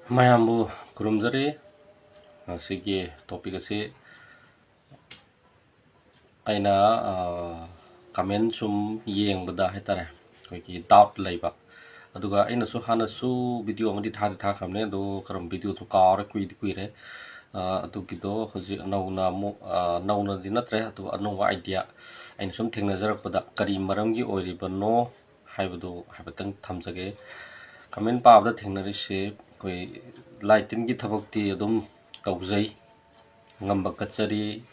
Mayambu kurumjari sigi topik asi aina comment sum yeng bada hetare ki doubt leiba aduga aina su hana su video amadi tha khamne do karam video to kar kuire atu kido hoji nauna mo nauna dinatre atu anwa idea aina sum thengnajarak pada kari maramgi oiribano haibadu habatang thamjage comment paabda thengnari se koi lighting ki thabakti adum tawjai ngamba kachari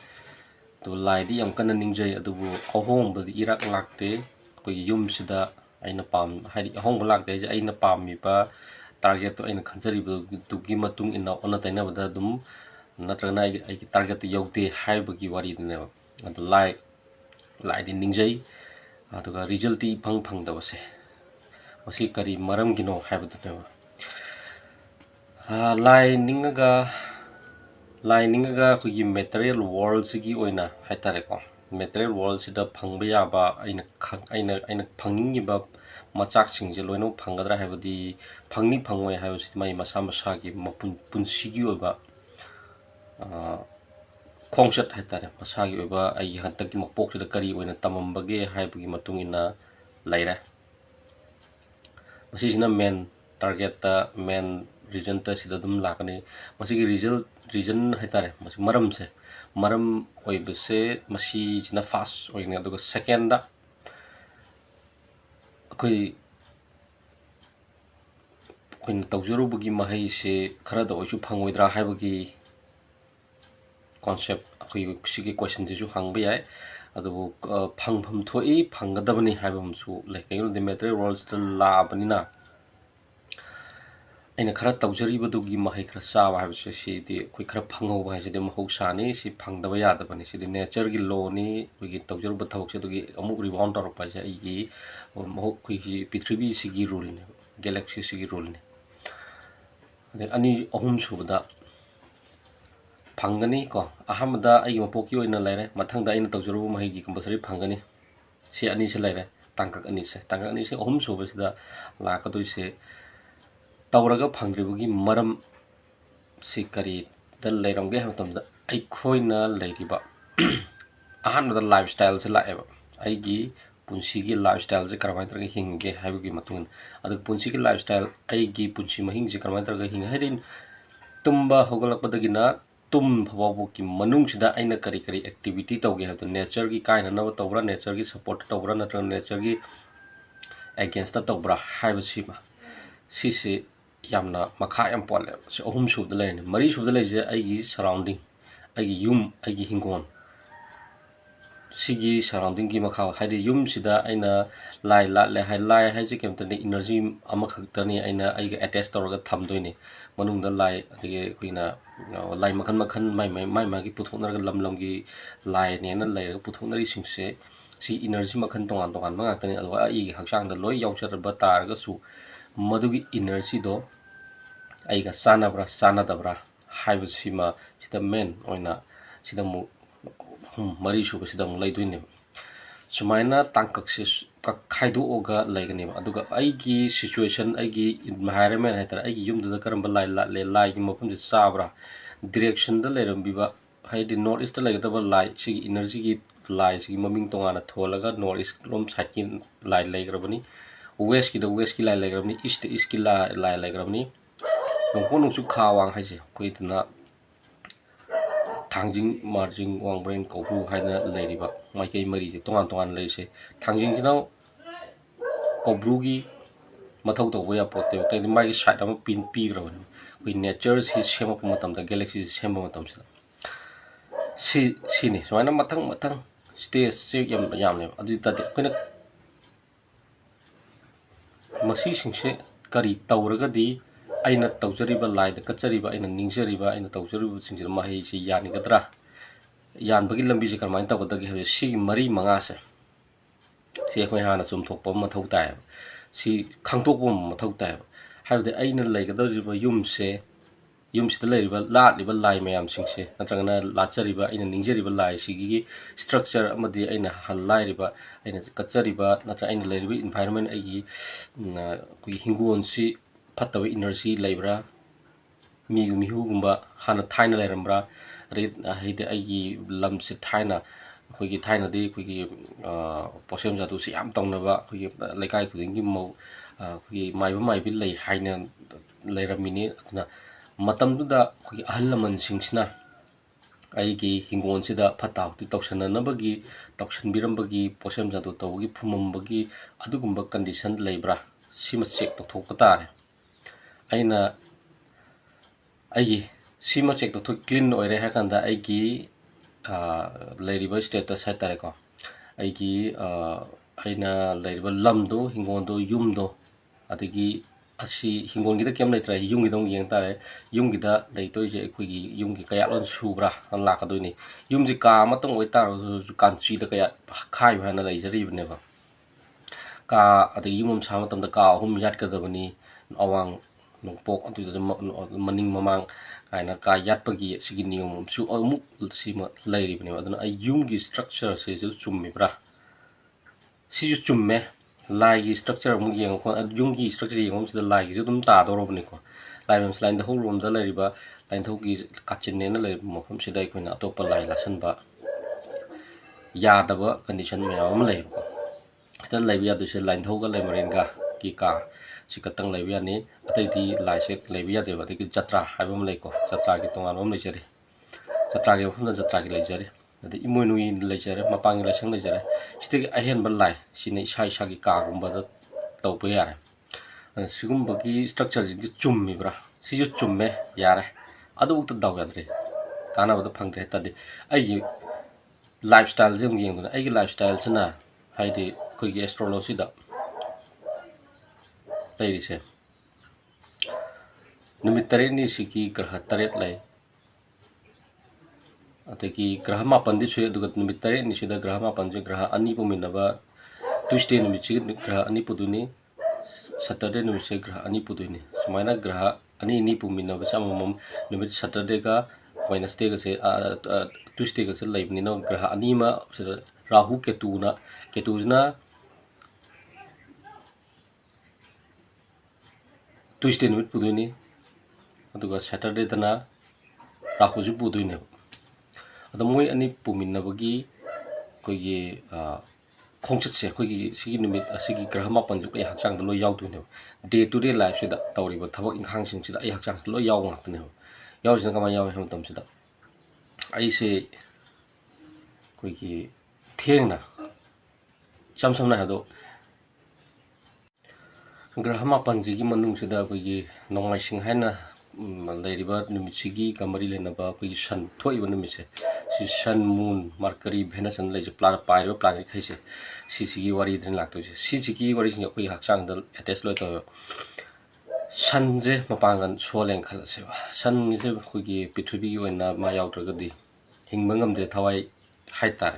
to laidi yam kana ningjai adubu ahong badi irak lakte koi yum sida aina pam hari ahong lakte je aina pammi ba target to aina khanjari bu gi matung ina ona taina bada dum natrana ai target to yaude haibagi wari ne adu laidi ningjai aduga result ti phang dawase masi kari maram gino haibadu ne Laidi Ninglaga Karigi material world sigi oina haitare ko material world sida phangba yaba aina phangni ba machak singje loino phangadra haibadi phangni phangoi haibasi mai masa gi mapun punsigi oba khongsat haitare masagi oba ai hantakki mapok sida kari oina tamambage haibagi matungina laira masisina main target ta main reason ta sida dum lakani masigi reason haitare masi maram oibase masi sina fast oine aduga second da koi tawjuru bugi mahai se khara da oisu phangoidra haibagi concept koi sigi question ju hangba yai adubu phangpham thoi phangadabani haibamsu like the material world still labanina aina khara tawjari badugi mahai khara sawa habse si di koi khara phangho ba si de mahosani si phangdaba yadabani si de nature gi law ni koi tawjar ba thawk se dugi amu rebound tor pa ja igi maho koi prithvi sigi rule ne galaxy sigi rule ne de ani ahum subada phangani ko ahamda ai mapoki oina laire mathangda aina tawjaru mahai gi compulsory phangani si ani se laire tangkak ani se ahum subasida lakadoi se tawraga phangribugi maram sikari dal leiramge hatamda ai khoina leiriba ahanda lifestyle se laeba aigi punsigi lifestyle se karamai targa hinge haibugi matun adu punsigi lifestyle aigi punsi mahing se karamai targa hinga haidin tumba hogalakpadagina tum phawabu ki manung sida aina kari activity tawge habto nature gi kaina na tawbra nature gi support tawbra natra nature gi against ta tawbra haibasima sisi yamna makha yam pole se ahum sub de lane mari sub de leje aigi surrounding aigi yum aigi hingon sigi surrounding gi makha haidi yum sida aina lai hai ji kem tani energy ama khaktani aina aiga attach tawraga thamdoini manungda lai age kuina lai makhan mai gi puthonarga lam gi lai ne na lai puthonari singse si energy makhan tongan ma ngakani alwa ai haksang da loi yawsarba targa su madugi energy do aiga sanadabra haibasima sida men oina sida mu mari suba sida mu laiduine sumaina tangkaksis ka khaidu oga laigani aduga aigi situation aigi environment haitara aigi yumda karamba lai gi mapum de sabra direction da leirambiba haidi north east laigadaba lai sigi energy gi lai sigi maming tongana tholaga north east lom side ki lai laigrabani west ki lai laigrabani east ki lai laigrabani nongpon su khawang haise koitna thangjing marjing wang brain ko hu haina leiriba maikei mari je tongan leise thangjing jinaw kobru gi mathau to boya pote kai mai side am pin pi grabani koi nature si sema matam da galaxy sema matam si ni soina matang stage se yam ne adu ta de koina masi singse kari tawraga di aina tawjariba laida kachariba aina ningjariba aina tawjariba singir mahai si yani gadra yan bagi lambi se karmain tawdagi habe si mari manga se si khoi hana chum thokpa mathau tai si khangtokpa mathau tai habde aina laigadariba yum sida leiriba liba lai mayam singse natrangana lachariba aina ningjariba lai sigi structure amadi aina halairiba aina kachariba natra aina leiriba environment aigi kui hingon si fattawa energy laibra mi hu gumba hana thaina leirambra hide aigi lamse thaina khoi thaina di khoi posem jatu si am tongnaba khoi lekai khudingi mo khoi mai bi lei haina leiramini aduna matam duda khoi ahal laman singsina aigi hingon sida phatau ti toksana nabagi toksan birambagi posem jatu tawgi phumambagi adugumba condition leibra sima check to thok patare aina aigi sima check to thok clean oire ha kanda aigi leiriba status ha tare ko aigi aina leiriba lamdo hingondo yumdo adigi asi hingon gida kem leitra yungi dong yang tare yungi da leitoi je khoi yungi kaya lon subra la ka doini yumji ka matong oi tar kanchi da kaya khai bhana leijari bne ba ka adigi yumum sa matam da ka hum yat ka da bani awang nongpok atu da maning mamang kaina ka yat pagi sigi nium su amuk sima leiri bne ba aduna yumgi structure se ju chummi bra si ju chumme lai structure mu yang ko yungi structure yang mu sida lai ju dum ta do robni ko lai mem slide the whole room da lai ba lai thogi kachin ne na lai mo pham sida ko na to pa lai la san ba ya da ba condition me am lai ko sida lai ya du se lai thoga lai maren ga ki ka si katang lai ya ni atai di lai se lai ya de ba ki jatra ha bam lai ko jatra ki tongan bam lai jare jatra ki phum da jatra ki lai jare adi imunui lejare mapang lesang lejare sitegi ahen balai sine sai sagi ka gumba da tawpe yare sigum bagi structure ji chummi bra si ju chumme yare adu ta daw yadre kana bada phangre tadi ai lifestyle jeng yeng duna ai lifestyle sana haidi koi gi astrology da lai se numit tare ni siki graha tare lai ataki graha mapan di suya dugat numit tare ni sida graha mapan je graha ani puminaba tuesday numit chi graha ani puduni saturday numit se graha ani puduni sumaina graha ani puminaba samamam numit saturday ka wednesday ka se tuesday ka se laibni no graha ani ma rahu ketuna tuesday numit puduni aduga saturday dana rahu ju puduni ada moi ani puminabagi koigi khongchat se koigi sigi numit asigi graha mapan ju ai hakchang da lo yaw du ne day to day life sida tawri ba thabak inkhang sing sida ai hakchang lo yaw ngak ne yaw sina kama yaw ham tam sida ai se koigi thengna samna hado graha mapan ji gi manung sida koigi nongai sing haina leiriba numit sigi kamari lenaba koigi san thoiba numit se si sun moon mercury venus and leje planet pyro planet khaise si sigi wari drin lakto si sigi wari sing koi hakchang dal attach lo to sun je mapangan solen khalase ba sun je khogi pithribi gi oina ma yawtraga di hingmangam de thawai haitar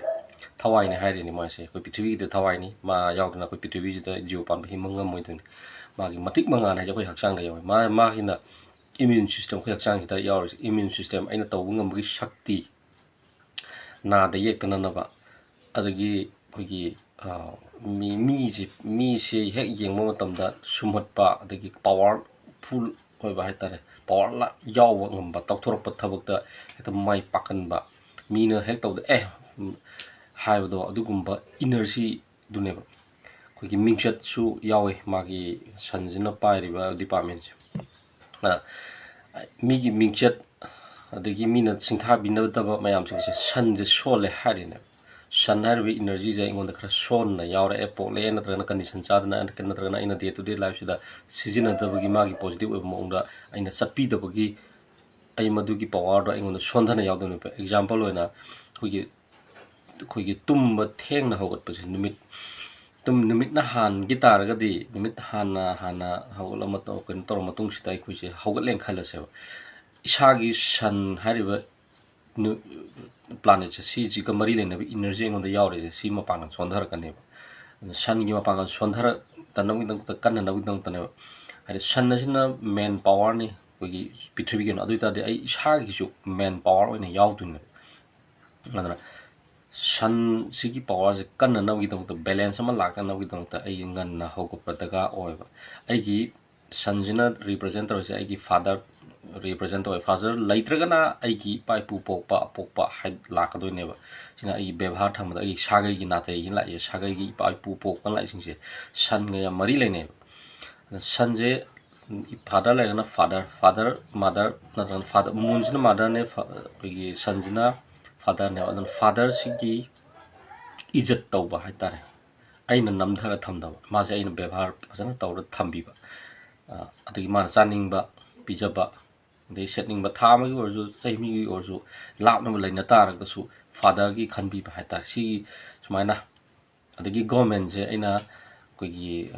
thawai ne hairi ni ma se koi pithribi de thawai ni ma yawdna koi pithribi ji da jiu pan himangam moi dun ma gi matik manga na je koi hakchang da yaw ma hina immune system koi hakchang da yaw immune system aina tawungam gi shakti na da yek na na ba adagi khogi mi se hek yeng mo matam da sumhat pa adagi power full hoi ba haitare power la yaw ngam ba tawthorok pa thabak da eta mai pakan ba mi na hek taw da hai do adugumba energy dune ba khogi mingchat su yawe magi sanjina pai ri ba department mi gi mingchat adagi mina singtha binabdaba mayam singse san je sole harine san harbi energy je ingon da khara son na yawra pole na trana condition chadna and kan trana ina day to day life sida season da bagi magi positive of mongda aina sapi da bagi ai madugi power da ingon da son thana yawdon example oina khogi tumba thengna hogat pa numit na han gitar ga di numit hana hawla mato kan tor matung sita khoi se hogat leng khala se isagi san hariba planet si ji ka mari lena energy ngon da yawre si ma pangan sondhar kane san gi ma pangan sondhar tanam dang ta kan na dang tane hari san na main power ni kogi prithvi gen adu ta de ai isagi ju main power ne yaw tu ne adana san sigi power je kan na gi dang ta balance ma lak na gi dang ta ai ngan na ho ko pataga oi ba ai gi san jina represent ro se ai gi father represent to father laitragana aigi pai pu pokpa hai lakadoi sina ai bebhar thamda ai sagai gi nate gi la ye sagai gi pai pu pokpa lai singse san ga mari laine sanje father laina father mother natran father munjina mother ne gi sanjina father ne adan father sigi ijat tawba hai tare aina namdhara thamda maje aina bebhar phajana tawra thambiba adagi man chaningba pijaba de setting ba thama gi orju chaimi gi orju lapna ba laina taragasu father gi khanbi ba hata si sumaina adagi government je aina kogi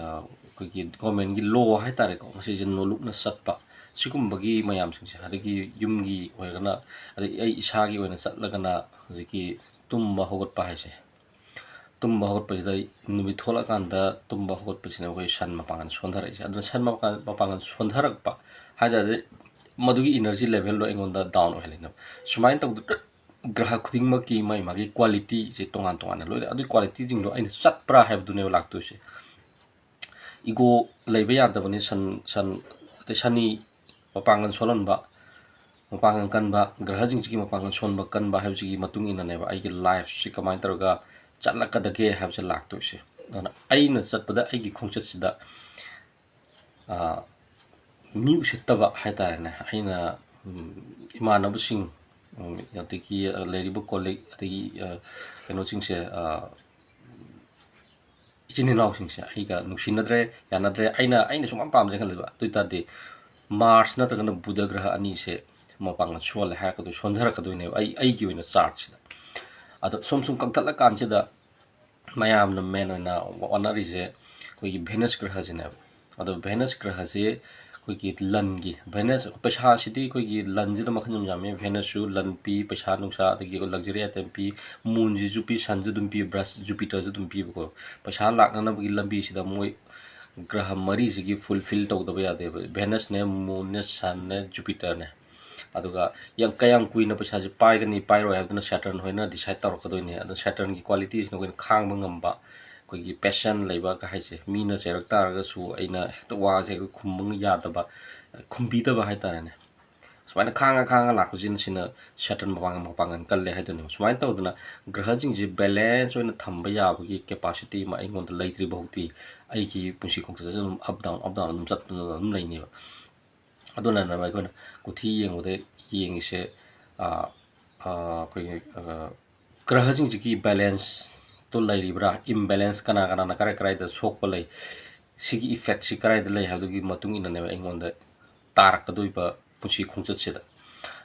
government gi law hai tare ko si je no lukna satpa sigum bagi mayam sing se adagi yum gi oigana adagi ai isa gi oina chatlagana hojiki tumba hogot pa haise tumba hogot pa jidai nubi thola kanda tumba hogot pa sina koi san mapangan sondhara ise adun san mapangan sondharak pa haida madugi energy level lo engonda down ohelina sumain tawd graha khuding ma ki mai magi quality je tongan tongan lo adu quality jing lo aina sat pra have du ne lakto se ego leibe ya da bani san te sani mapangan solan ba mapangan kan ba graha jing ji mapangan son ba kan ba have ji matung ina ne ba ai gi life si kamai taroga chatlaka da ke have se lakto se ana aina satpada ai gi khongchat sida mi usittaba haitare aina imanabusing yatiki leribu colleague atiki keno singse ichini naw singse aiga nuksinadre yanadre aina sumam pamje khalba tuitade mars na tagana buddha graha ani se mapang chol ha ka do sondhara ka do ne ai gi oina charge da ado sum kamtala kanche da mayam na men oina onari je koi venus graha jene ado venus graha je कोई लनगी Venus पैसा city कोई लनजी तो मखन जामे भेनसु लन P पैसा नुसा तकी को luxury item P moon जी जुपी सन जुदुम P brush Jupiter जुदुम P को पैसा लाकना बगी लंबी सिदा मोय ग्रह मरी सिगी फुलफिल तौदब यादे भेनस ने मून ने सन ने जुपिटर ने अदुगा yang kayang kuina पैसा जे पाइगनी पाइरो हैबदना सैटर्न होइना डिसाइड तौरकदोइने अद सैटर्न की क्वालिटीज न कोइन खांग ngamba कोई पैशन लेबा का हाइसे मीना चेरक तारगसु अइना हेक्ट वाजे खुमंग यादबा खुम्बीदबा हाइतारने सुमाइना खांगा लाकुजिन सिना सैटर्न मपांगन कल्ले हाइदने सुमाइन तौदना ग्रहजिंग जे बैलेंस ओइना थंबा याबगी कैपेसिटी मा इंगोन लैत्रि बहुती आइकी पुंसी खोंगसे अप डाउन दum चतन लैनेबा अदुना ना माइकोना कुथि येंगोदे येंगिसे कोई ग्रहजिंग जी बैलेंस तो लाइरिब्रा imbalance kana na kare da sok palai sigi effect si kare da lai hadugi matung ina ne engonda tarak kadoi ba pusi khongchat sida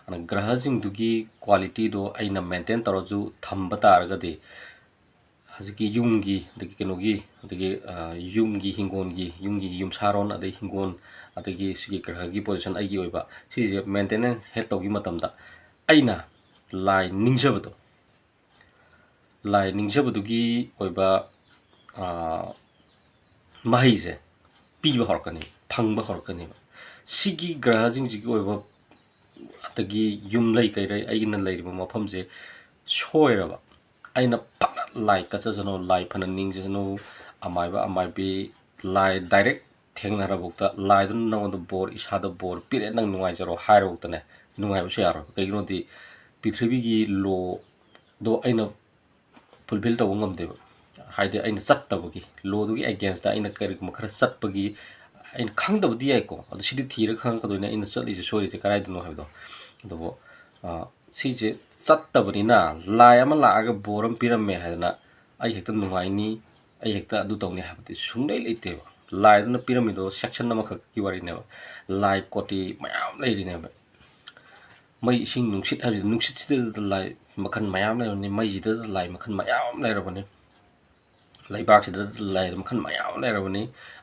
ana grahajing dugi quality do aina maintain toroju thamba targa de haziki yumgi dagi kenogi dagi yumgi yum saron adai hingon adagi sigi grahagi position aigi oiba si je maintenance het togi matamda aina lai ningjabado lai ningjabdugi oiba mahize piba horkani phangba horkani sigi grahajing jigi oiba atagi yum lai kai rai aigina lairiba mafamje soiraba aina pana lai kachajano lai phana ningjano amai bi lai direct thengna rabukta lai dun nangda bor isada bor pire nang nungai jaro hairokta ne nungai ba yaro kaigino di prithvi gi lo do aina fulfill to ngam deba haide aina chattaba gi lo du gi against da aina kari makhara chatpagi aina khangdaba di ai ko adu sidi thira khang ka doina aina chali je sori je karai dino habdo ado si je chattaba ni na lai ama la aga boram piram me haidana ai hekta nungai ni ai hekta adu tawni habti sundai leite lai duna piram do section nama khak ki wari ne lai koti mayam leiri ne mai sing nungsit habi nungsit sida lai makhan mayam lai ni mai jida lai makhan mayam lai rabani lai bak sida lai makhan mayam lai rabani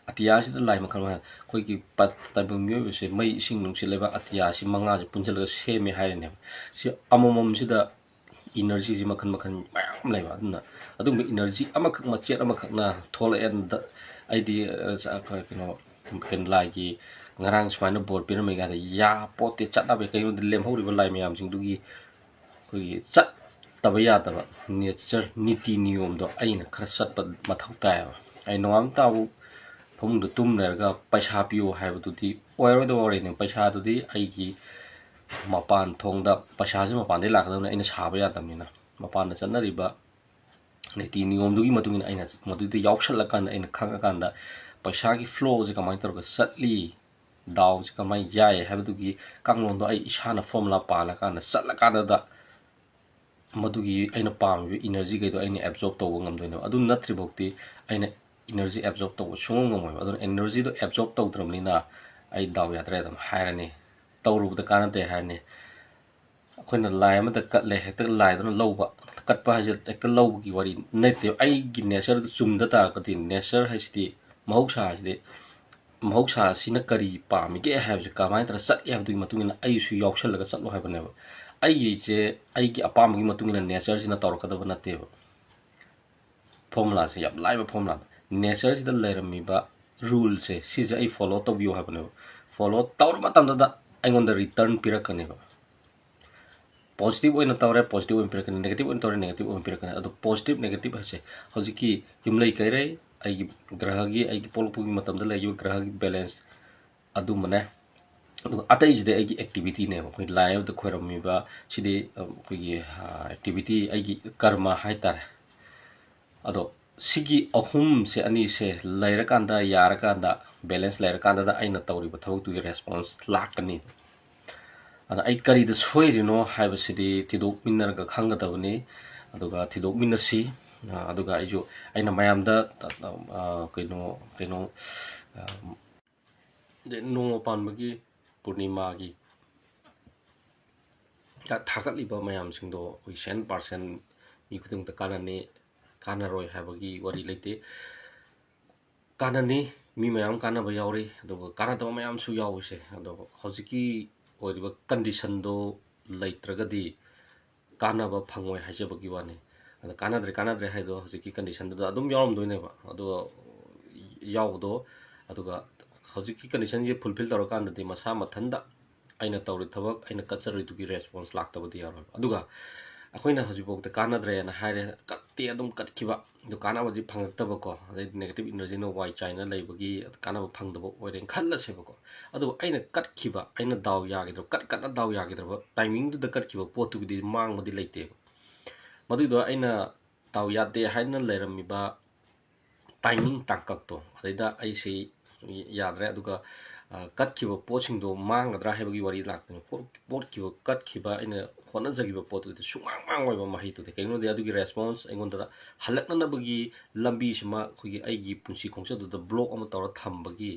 atia sida lai makhan koi ki pat tabu myo se mai sing nungsit lai ba atia si manga je punjal ga se me hai ne si amomom sida energy ji makhan mayam lai ba na adu energy amakak ma chet amakak na thol and idea ken lai ki ngarang swaina bor pin me ga ya pote chatna be kai lem hori ba lai myam sing dugi koi chat tabaya taba nature niti niyom do aina khara sat pa mathau ta ai noam ta ꯐꯃꯨꯡꯗ ꯇꯨꯝ ꯂꯩꯔꯒ ꯄꯩꯁꯥ ꯄꯤꯌꯣ ꯍꯥꯏꯕꯗꯨꯗꯤ ꯑꯣꯏꯔꯣꯏꯗꯕ ꯋꯥꯔꯤꯅꯤ ꯄꯩꯁꯥꯗꯨꯗꯤ ꯑꯩꯒꯤ ꯃꯄꯥꯟ ꯊꯣꯡꯗ ꯄꯩꯁꯥꯁꯤ ꯃꯄꯥꯟꯗꯒꯤ ꯂꯥꯛꯀꯗꯕꯅꯤ ꯑꯩꯅ ꯁꯥꯕ ꯌꯥꯗꯕꯅꯤꯅ ꯃꯄꯥꯟꯗ ꯆꯠꯅꯔꯤꯕ ꯅꯤꯇꯤ ꯅꯤꯌꯣꯝꯗꯨꯒꯤ ꯃꯇꯨꯡ ꯏꯟꯅ ꯑꯩꯅ ꯃꯗꯨꯗ ꯌꯥꯎꯁꯜꯂꯀꯥꯟꯗ ꯑꯩꯅ ꯈꯪꯉꯀꯥꯟꯗ ꯄꯩꯁꯥꯒꯤ ꯐ꯭ꯂꯣꯁꯦ ꯀꯃꯥꯏꯅ ꯇꯧꯔꯒ ꯆꯠꯂꯤ ꯗꯥꯎꯁꯦ ꯀꯃꯥꯏꯅ ꯌꯥꯏ ꯍꯥꯏꯕꯗꯨꯒꯤ ꯀꯥꯡꯂꯣꯟꯗꯣ ꯑꯩ ꯏꯁꯥꯅ ꯐꯣꯔꯃꯨꯂꯥ ꯄꯥꯜꯂꯀꯥꯟꯗ ꯆꯠꯂꯀꯥꯟꯗ ꯃꯗꯨꯒꯤ ꯑꯩꯅ ꯄꯥꯝꯃꯤꯕ ꯏꯅꯔꯖꯤꯈꯩꯗꯣ ꯑꯩꯅ ꯑꯦꯕꯖꯣꯔꯕ ꯇꯧꯕ ꯉꯝꯗꯣꯏꯅꯦꯕ ꯑꯗꯨ ꯅꯠꯇ꯭ꯔꯤꯐꯥꯎꯗꯤ ꯑꯩꯅ ꯏꯅꯔꯖꯤ ꯑꯦꯕꯖꯣꯔꯕ ꯇꯧꯕ ꯁꯨꯡꯉꯝ ꯉꯝꯃꯣꯏꯕ ꯑꯗꯨꯅ ꯏꯅꯔꯖꯤꯗꯣ ꯑꯦꯕꯖꯣꯔꯕ ꯇꯧꯗ꯭ꯔꯕꯅꯤꯅ ꯑꯩ ꯗꯥꯎ ꯌꯥꯗ꯭ꯔꯦ ꯑꯗꯨꯝ ꯍꯥꯏꯔꯅꯤ ꯇꯧꯔꯨꯕꯗ ꯀꯥꯟꯅꯗꯦ ꯍꯥꯏꯔꯅꯤ ꯑꯩꯈꯣꯏꯅ ꯂꯥꯏ ꯑꯃꯗ ꯀꯠꯂꯦ ꯍꯦꯛꯇ ꯂꯥꯏꯗꯨꯅ ꯂꯧꯕ ꯀꯠꯄ ꯍꯥꯏꯁꯦ ꯍꯦꯛꯇ ꯂꯧꯕꯒꯤ ꯋꯥꯔꯤ ꯅꯠꯇꯦ ꯑꯩꯒꯤ ꯅꯦꯆꯔꯗ ꯆꯨꯝꯗ ꯇꯥꯔꯒꯗꯤ ꯅꯦꯆꯔ ꯍꯥꯏꯁꯤꯗꯤ ꯃꯍꯧꯁꯥ ꯍꯥꯏꯁꯤꯗꯤ ꯃꯍꯧꯁꯥ ꯑꯁꯤꯅ ꯀꯔꯤ ꯄꯥꯝꯃꯤꯒꯦ ꯍꯥꯏꯕꯁꯦ ꯀꯃꯥꯏꯅ ꯇꯧꯔꯒ ꯆꯠꯂꯤ ꯍꯥꯏꯕꯗꯨꯒꯤ ꯃꯇꯨꯡ ꯏꯟꯅ ꯑꯩꯁꯨ ꯌꯥꯎꯁꯜꯂꯒ ꯆꯠꯂꯣ ꯍꯥꯏꯕꯅꯦꯕ ꯑꯩꯒꯤꯁꯦ ꯑꯩꯒꯤ ꯑꯄꯥꯝꯕꯒꯤ ꯃꯇꯨꯡ ꯏꯟꯅ ꯅꯦꯆꯔꯁꯤꯅ ꯇꯧꯔꯛꯀꯗꯕ ꯅꯠꯇꯦꯕ ꯐꯣꯔꯃꯨꯂꯥꯁꯦ ꯌꯥꯝ ꯂꯥꯏꯕ ꯐꯣꯔꯃꯨꯂꯥ ꯅꯦꯆꯔꯁꯤꯗ ꯂꯩꯔꯝꯃꯤꯕ ꯔꯨꯜꯁꯦ ꯁꯤꯁꯦ ꯑꯩ ꯐꯣꯂꯣ ꯇꯧꯕꯤꯌꯨ ꯍꯥꯏꯕꯅꯦꯕ ꯐꯣꯂꯣ ꯇꯧꯔ ꯃꯇꯝꯗꯨꯗ ꯑꯩꯉꯣꯟꯗ ꯔꯤꯇꯔꯟ ꯄꯤꯔꯛꯀꯅꯦꯕ ꯄꯣꯖꯤꯇꯤቭ ꯑꯣꯏꯅ ꯇꯧꯔꯦ ꯄꯣꯖꯤꯇꯤቭ ꯑꯣꯏꯅ ꯄꯤꯔꯛꯀꯅꯤ ꯅꯦꯒꯦꯇꯤቭ ꯑꯣꯏꯅ ꯇꯧꯔꯦ ꯅꯦꯒꯦꯇꯤቭ ꯑꯣꯏꯅ ꯄꯤꯔꯛꯀꯅꯤ ꯑꯗꯣ ꯄꯣꯖꯤꯇꯤቭ ꯅꯦꯒꯦꯇꯤቭ ꯍꯥꯏꯁꯦ ꯍꯧꯖꯤꯛꯀꯤ ꯌꯨꯝꯂꯩ ꯀꯩꯔꯩ ꯑꯩꯒꯤ ꯒ꯭ꯔꯍꯒꯤ ꯑꯩꯒꯤ ꯄꯣꯛꯂꯛꯄꯒꯤ ꯃꯇꯝꯗ ꯂꯩꯔꯤꯕ ꯒ꯭ꯔꯍꯒꯤ ꯕꯦꯂꯦꯟꯁ ꯑꯗꯨꯃꯅꯦ ꯑꯗꯨꯒ ꯑꯇꯩꯁꯤꯗꯤ ꯑꯩꯒꯤ ꯑꯦꯛꯇꯤꯚꯤꯇꯤꯅꯦꯕ ꯑꯩꯈꯣꯏ ꯂꯥꯏ ꯑꯃꯗ ꯈꯣꯏꯔꯝꯃꯤꯕ ꯁꯤꯗꯤ ꯑꯩꯈꯣꯏꯒꯤ ꯑꯦꯛꯇꯤꯚꯤꯇꯤ ꯑꯩꯒꯤ ꯀꯔꯃ ꯍꯥꯏꯇꯥꯔꯦ ꯑꯗꯣ ꯁꯤꯒꯤ ꯑꯍꯨꯝꯁꯦ ꯑꯅꯤꯁꯦ ꯂꯩꯔꯀꯥꯟꯗ ꯌꯥꯔꯀꯥꯟꯗ ꯕꯦꯂꯦꯟꯁ ꯂꯩꯔꯀꯥꯟꯗ ꯑꯩꯅ ꯇꯧꯔꯤꯕ ꯊꯕꯛꯇꯨꯒꯤ ꯔꯦꯁꯄꯣꯟꯁ ꯂꯥꯛꯀꯅꯤ ꯑꯗ ꯑꯩ ꯀꯔꯤꯗ ꯁꯣꯏꯔꯤꯅꯣ ꯍꯥꯏꯕꯁꯤꯗꯤ ꯊꯤꯗꯣꯛꯃꯤꯟꯅꯔꯒ ꯈꯪꯒꯗꯕꯅꯤ ꯑꯗꯨꯒ ꯊꯤꯗꯣꯛꯃꯤꯟꯅꯁꯤ ꯑꯗꯨꯒ ꯑꯩꯅ ꯃꯌꯥꯝꯗ ꯀꯩꯅꯣ ꯅꯣꯡꯃ ꯄꯥꯟꯕꯒꯤ ꯄꯨꯔꯅꯤꯃꯥꯒꯤ ꯊꯥꯒꯠꯂꯤꯕ ꯃꯌꯥꯝꯁꯤꯡꯗꯣ ꯑꯩꯈꯣꯏ 100% ꯃꯤ ꯈꯨꯗꯤꯡꯃꯛꯇ ꯀꯥꯟꯅꯅꯤ ꯀꯥꯟꯅꯔꯣꯏ ꯍꯥꯏꯕꯒꯤ ꯋꯥꯔꯤ ꯂꯩꯇꯦ ꯀꯥꯟꯅꯅꯤ ꯃꯤ ꯃꯌꯥꯝ ꯀꯥꯟꯅꯕ ꯌꯥꯎꯔꯤ ꯑꯗꯨꯒ ꯀꯥꯟꯅꯗꯕ ꯃꯌꯥꯝꯁꯨ ꯌꯥꯎꯏꯁꯦ ꯑꯗꯣ ꯍꯧꯖꯤꯛꯀꯤ ꯑꯣꯏꯔꯤꯕ ꯀꯟꯗꯤꯁꯟꯗꯣ ꯂꯩꯇ꯭ꯔꯒꯗꯤ ꯀꯥꯟꯅꯕ ꯐꯪꯉꯣꯏ ꯍꯥꯏꯖꯕꯒꯤ ꯋꯥꯅꯤ ꯑꯗ ꯀꯥꯟꯅꯗ꯭ꯔꯦ ꯍꯥꯏꯗꯣ ꯍꯧꯖꯤꯛꯀꯤ ꯀꯟꯗꯤꯁꯟꯗꯨꯗ ꯑꯗꯨꯝ ꯌꯥꯎꯔꯝꯗꯣꯏꯅꯦꯕ ꯑꯗꯨꯒ ꯌꯥꯎꯕꯗꯣ ꯑꯗꯨꯒ ꯍꯧꯖꯤꯛꯀꯤ ꯀꯟꯗꯤꯁꯟꯁꯦ ꯐꯨꯜꯐꯤꯜ ꯇꯧꯔꯀꯥꯟꯗꯗꯤ ꯃꯁꯥ ꯃꯊꯟꯇ ꯑꯩꯅ ꯇꯧꯔꯤ ꯊꯕꯛ ꯑꯩꯅ ꯀꯠꯆꯔꯤꯗꯨꯒꯤ ꯔꯦꯁꯄꯣꯟꯁ ꯂꯥꯛꯇꯕꯗꯤ ꯌꯥꯔꯣꯏ ꯑꯗꯨꯒ ꯑꯩꯈꯣꯏꯅ ꯍꯧꯖꯤꯛꯐꯥꯎꯗ ꯀꯥꯟꯅꯗ꯭ꯔꯦꯅ ꯍꯥꯏꯔꯦ ꯀꯠꯇꯦ ꯑꯗꯨꯝ ꯀꯠꯈꯤꯕ ꯑꯗꯨ ꯀꯥꯟꯅꯕꯗꯤ ꯐꯪꯉꯛꯇꯕꯀꯣ ꯑꯗꯩ ꯅꯦꯒꯦꯇꯤቭ ꯏꯅꯔꯖꯤꯅ ꯋꯥꯏ ꯆꯥꯏꯅ ꯂꯩꯕꯒꯤ ꯀꯥꯟꯅꯕ ꯐꯪꯗꯕ ꯑꯣꯏꯔꯦꯅ ꯈꯜꯂꯁꯦꯕꯀꯣ ꯑꯗꯨꯕꯨ ꯑꯩꯅ ꯀꯠꯈꯤꯕ ꯑꯩꯅ ꯗꯥꯎ ꯌꯥꯈꯤꯗ꯭ꯔꯕ ꯀꯠꯅ ꯗꯥꯎ ꯌꯥꯈꯤꯗ꯭ꯔꯕ ꯇꯥꯏꯃꯤꯡꯗꯨꯗ ꯀꯠꯈꯤꯕ ꯄꯣꯠꯇꯨꯒꯤꯗꯤ ꯃꯥꯡꯕꯗꯤ ꯂꯩꯇꯦꯕ ꯃꯗꯨꯗꯣ ꯑꯩꯅ ꯗꯥꯎ ꯌꯥꯗꯦ ꯍꯥꯏꯅ ꯂꯩꯔꯝꯃꯤꯕ ꯇꯥꯏꯃꯤꯡ ꯇꯥꯡꯀꯛꯇꯣ ꯑꯗꯩꯗ ꯑꯩꯁꯤ ꯌꯥꯗ꯭ꯔꯦ ꯑꯗꯨꯒ ꯀꯠꯈꯤꯕ ꯄꯣꯠꯁꯤꯡꯗꯣ ꯃꯥꯡꯒꯗ꯭ꯔꯥ ꯍꯥꯏꯕꯒꯤ ꯋꯥꯔꯤ ꯂꯥꯛꯇꯣꯏꯅꯤ ꯀꯠꯈꯤꯕ ꯑꯩꯅ ꯍꯣꯠꯅꯖꯈꯤꯕ ꯄꯣꯠꯇꯨꯗꯤ ꯁꯨꯡꯃꯥꯡ ꯃꯥꯡꯉꯣꯏꯕ ꯃꯍꯩꯗꯨꯗꯤ ꯀꯩꯒꯤꯅꯣꯗꯤ ꯑꯗꯨꯒꯤ ꯔꯦꯁꯄꯣꯟꯁ ꯑꯩꯉꯣꯟꯗ ꯍꯜꯂꯛꯅꯅꯕꯒꯤ ꯂꯝꯕꯤꯁꯤꯃ ꯑꯩꯈꯣꯏꯒꯤ ꯑꯩꯒꯤ ꯄꯨꯟꯁꯤ ꯈꯣꯡꯆꯠꯇꯨꯗ ꯕ꯭ꯂꯣꯛ ꯑꯃ ꯇꯧꯔ ꯊꯝꯕꯒꯤ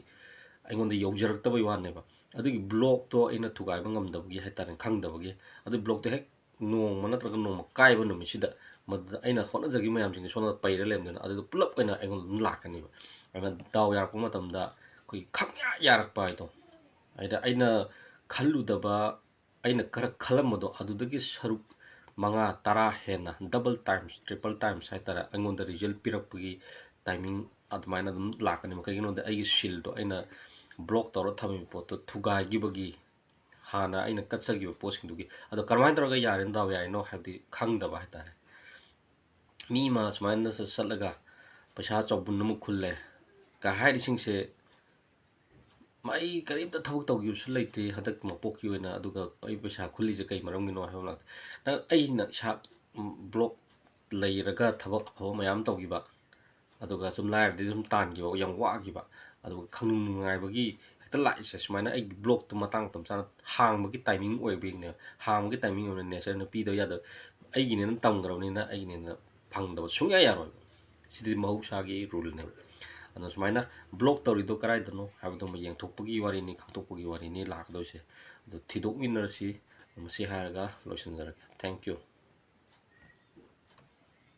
ꯑꯩꯉꯣꯟꯗ ꯌꯧꯖꯔꯛꯇꯕꯩ ꯋꯥꯅꯦꯕ ꯑꯗꯨꯒꯤ ꯕ꯭ꯂꯣꯛꯇꯣ ꯑꯩꯅ ꯊꯨꯒꯥꯏꯕ ꯉꯝꯗꯕꯒꯤ ꯍꯥꯏꯇꯥꯔꯦ ꯈꯪꯗꯕꯒꯤ ꯑꯗꯨ ꯕ꯭ꯂꯣꯛꯇꯣ ꯍꯦꯛ ꯅꯣꯡꯃ ꯅꯠꯇ꯭ꯔꯒ ꯅꯣꯡꯃ ꯀꯥꯏꯕ ꯅꯨꯃꯤꯠꯁꯤꯗ ꯃꯗꯨꯗ ꯑꯩꯅ ꯍꯣꯠꯅꯖꯈꯤꯕ ꯃꯌꯥꯝꯁꯤꯡꯁꯦ ꯁꯣꯝꯗ ꯄꯩꯔ ꯂꯩꯔꯝꯗꯣꯏꯅ ꯑꯗꯨꯗ ꯄꯨꯜꯂꯞ ꯑꯣꯏꯅ ꯑꯩꯉꯣꯟꯗ ꯑꯗꯨꯝ ꯂꯥꯛꯀꯅꯤꯕ ꯑꯗꯨꯅ ꯗꯥꯎ ꯌꯥꯔꯛꯄ ꯃꯇꯝꯗ ꯑꯩꯈꯣꯏꯒꯤ ꯈꯪꯌꯥ ꯌꯥꯔꯛꯄ ꯍꯥꯏꯗꯣ ꯍꯥꯏꯗꯤ ꯑꯩꯅ ꯈꯜꯂꯨꯗꯕ ꯑꯩꯅ ꯈꯔ ꯈꯜꯂꯝꯕꯗꯣ ꯑꯗꯨꯗꯒꯤ ꯁꯔꯨꯛ 5-10 ꯍꯦꯟꯅ ꯗꯕꯜ ꯇꯥꯏꯝꯁ ꯇ꯭ꯔꯤꯄꯜ ꯇꯥꯏꯝꯁ ꯍꯥꯏꯇꯥꯔꯦ ꯑꯩꯉꯣꯟꯗ ꯔꯤꯖꯜ ꯄꯤꯔꯛꯄꯒꯤ ꯇꯥꯏꯃꯤꯡ ꯑꯗꯨꯃꯥꯏꯅ ꯑꯗꯨꯝ ꯂꯥꯛꯀꯅꯦꯕ ꯀꯩꯒꯤꯅꯣꯗ ꯑꯩꯒꯤ ꯁꯤꯜꯗꯣ ꯑꯩꯅ ꯕ꯭ꯂꯣꯛ ꯇꯧꯔ ꯊꯝꯃꯤꯕ ꯄꯣꯠꯇꯣ ꯊꯨꯒꯥꯏꯈꯤꯕꯒꯤ ꯍꯥꯟꯅ ꯑꯩꯅ ꯀꯠꯆꯈꯤꯕ ꯄꯣꯠꯁꯤꯡꯗꯨꯒꯤ ꯑꯗꯣ ꯀꯔꯝꯍꯥꯏꯅ ꯇꯧꯔꯒ ꯌꯥꯔꯤꯅꯣ ꯗꯥꯎ ꯌꯥꯔꯤꯅꯣ ꯍꯥꯏꯕꯗꯤ ꯈꯪꯗꯕ ꯍꯥꯏꯇꯥꯔꯦ ꯃꯤ ꯑꯃ ꯁꯨꯃꯥꯏꯅ ꯆꯠꯂꯒ ꯄꯩꯁꯥ ꯆꯥꯎꯕꯨꯟ ꯑꯃ ꯈꯨꯜꯂꯦ ꯀ ꯍꯥꯏꯔꯤꯁꯤꯡꯁꯦ ꯑꯩ ꯀꯔꯤꯝꯇ ꯊꯕꯛ ꯇꯧꯈꯤꯕꯁꯨ ꯂꯩꯇꯦ ꯍꯟꯗꯛ ꯃꯄꯣꯛꯀꯤ ꯑꯣꯏꯅ ꯑꯗꯨꯒ ꯑꯩ ꯄꯩꯁꯥ ꯈꯨꯜꯂꯤꯁꯦ ꯀꯩ ꯃꯔꯝꯒꯤꯅꯣ ꯍꯥꯏꯕ ꯂꯥꯛꯇꯦ ꯑꯩꯅ ꯏꯁꯥ ꯕ꯭ꯂꯣꯛ ꯂꯩꯔꯒ ꯊꯕꯛ ꯑꯐꯕ ꯃꯌꯥꯝ ꯇꯧꯈꯤꯕ ꯑꯗꯨꯒ ꯁꯨꯝ ꯂꯥꯏꯔꯗꯤ ꯁꯨꯝ ꯇꯥꯟꯈꯤꯕ ꯌꯥꯝ ꯋꯥꯈꯤꯕ ꯑꯗꯨꯒ ꯈꯪꯅꯨꯡ ꯅꯨꯡꯉꯥꯏꯕꯒꯤ ꯍꯦꯛꯇ ꯂꯥꯛꯏꯁꯦ ꯁꯨꯃꯥꯏꯅ ꯑꯩꯒꯤ ꯕ꯭ꯂꯣꯛꯇꯣ ꯃꯇꯥꯡ ꯃꯇꯝ ꯆꯥꯅ ꯍꯥꯡꯕꯒꯤ ꯇꯥꯏꯃꯤꯡ ꯑꯣꯏꯕꯒꯤꯅꯦ ꯍꯥꯡꯕꯒꯤ ꯇꯥꯏꯃꯤꯡ ꯑꯣꯏꯅ ꯅꯦꯆꯔꯅ ꯄꯤꯗꯕ ꯌꯥꯗꯕ ꯑꯩꯒꯤꯅꯦꯅ ꯇꯝꯈ꯭ꯔꯕꯅꯤꯅ ꯑꯩꯒꯤꯅꯦꯅ ꯐꯪꯗꯕ ꯁꯨꯡꯌꯥ ꯌꯥꯔꯣꯏꯕ ꯁꯤꯗꯤ ꯃꯍꯧꯁꯥꯒꯤ ꯔꯨꯜꯅꯦꯕ ꯑꯗꯨꯅ ꯁꯨꯃꯥꯏꯅ ꯕ꯭ꯂꯣꯛ ꯇꯧꯔꯤꯗꯣ ꯀꯗꯥꯏꯗꯅꯣ ꯍꯥꯏꯕꯗꯨꯃ ꯌꯦꯡꯊꯣꯛꯄꯒꯤ ꯋꯥꯔꯤꯅꯤ ꯈꯪꯗꯣꯛꯄꯒꯤ ꯋꯥꯔꯤꯅꯤ ꯂꯥꯛꯀꯗꯣꯏꯁꯦ ꯑꯗꯨ ꯊꯤꯗꯣꯛꯃꯤꯟꯅꯔꯁꯤ ꯃꯁꯤ ꯍꯥꯏꯔꯒ ꯂꯣꯏꯁꯤꯟꯖꯔꯒꯦ ꯊꯦꯡꯛ ꯌꯨ